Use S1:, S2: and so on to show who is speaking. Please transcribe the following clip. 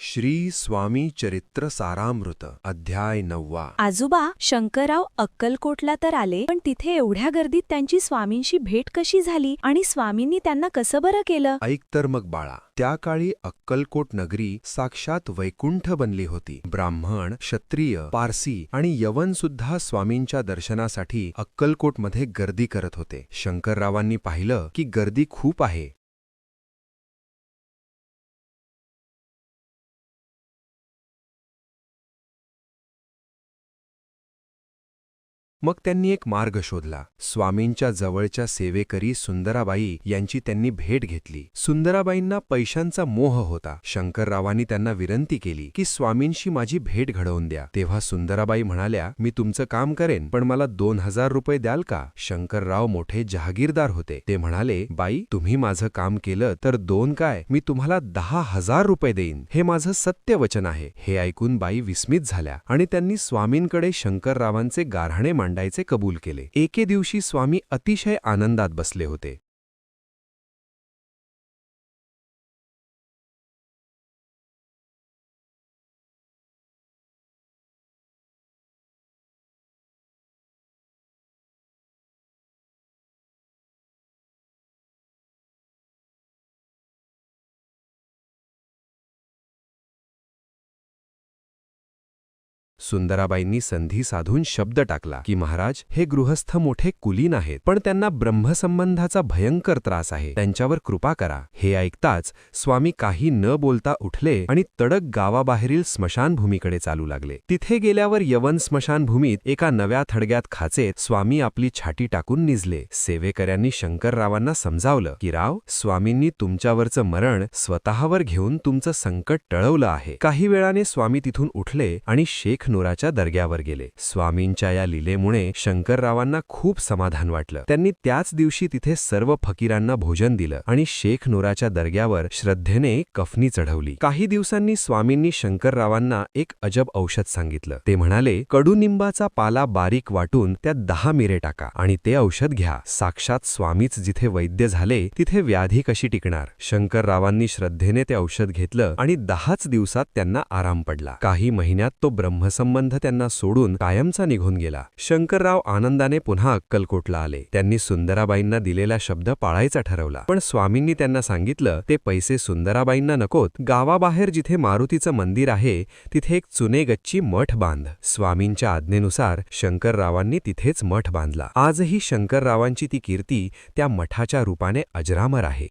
S1: श्री स्वामी चरित्र सारामृत अध्याय 9.
S2: आजोबा, शंकरराव अक्कलकोटला तर आले, पण तिथे एवढ्या गर्दीत त्यांची स्वामींशी भेट कशी झाली आणि स्वामींनी त्यांना कसं बरं केलं?
S1: ऐक तर मग बाळा, त्या काळी अक्कलकोट नगरी साक्षात वैकुंठ बनली होती. ब्राह्मण, क्षत्रिय, पारसी आणि यवन सुद्धा स्वामींच्या दर्शनासाठी अक्कलकोटमध्ये गर्दी करत होते. शंकररावांनी पाहिलं की गर्दी खूप आहे. मग त्यांनी एक मार्ग शोधला. स्वामींच्या जवळच्या सेवेकरी सुंदराबाई यांची त्यांनी भेट घेतली. सुंदराबाईंना पैशांचा मोह होता. शंकररावांनी त्यांना विनंती केली की स्वामींशी माझी भेट घडवून द्या. तेव्हा सुंदराबाई म्हणाल्या, मी तुमचं काम करेन, पण मला 2000 रुपये द्याल का? शंकरराव मोठे जहागीरदार होते. ते म्हणाले, बाई, तुम्ही माझं काम केलं तर 2 काय, मी तुम्हाला 10,000 रुपये देईन. हे माझं सत्य वचन आहे. हे ऐकून बाई विस्मित झाल्या आणि त्यांनी स्वामींकडे शंकररावांचे गाऱ्हाणे मांडायचे कबूल केले. एके दिवशी स्वामी अतिशय आनंदात बसले होते. सुंदराबाईंनी संधी साधून शब्द टाकला की महाराज, हे गृहस्थ मोठे कुलीन आहेत, पण त्यांना ब्रह्मसंबंधाचा भयंकर त्रास आहे. त्यांच्यावर कृपा करा. हे ऐकताच स्वामी काही न बोलता उठले आणि तडक गावाबाहेरील स्मशानभूमीकडे चालू लागले. तिथे गेल्यावर यवन स्मशानभूमीत एका नव्या थडग्यात खाचेत स्वामी आपली छाती टाकून निजले. सेवेकऱ्यांनी शंकररावांना समजावलं की राव, स्वामींनी तुमच्यावरचं मरण स्वतःवर घेऊन तुमचं संकट टळवलं आहे. काही वेळाने स्वामी तिथून उठले आणि शेख नूराच्या दर्ग्यावर गेले. स्वामींच्या या लीलेमुळे शंकररावांना खूप समाधान वाटलं. त्यांनी त्याच दिवशी तिथे सर्व फकीरांना भोजन दिलं आणि शेख नूराच्या दर्ग्यावर श्रद्धेने कफनी चढवली. काही दिवसांनी स्वामींनी शंकररावांना एक अजब औषध सांगितलं. ते म्हणाले, कडुनिंबाचा पाला बारीक वाटून त्यात 10 मिरे टाका आणि ते औषध घ्या. साक्षात स्वामीच जिथे वैद्य झाले तिथे व्याधी कशी टिकणार? शंकररावांनी श्रद्धेने ते औषध घेतलं आणि 10च दिवसात त्यांना आराम पडला. काही महिन्यात तो ब्रह्मसंबंध त्यांना सोडून कायमचा निघून गेला. शंकरराव आनंदाने पुन्हा अक्कलकोटला आले. त्यांनी सुंदराबाईंना दिलेला शब्द पाळायचा ठरवला. पण स्वामींनी त्यांना सांगितलं, ते पैसे सुंदराबाईंना नकोत. गावाबाहेर जिथे मारुतीचं मंदिर आहे तिथे एक चुनेगच्ची मठ बांध. स्वामींच्या आज्ञेनुसार शंकररावांनी तिथेच मठ बांधला. आजही शंकररावांची ती कीर्ती त्या मठाच्या रूपाने अजरामर आहे.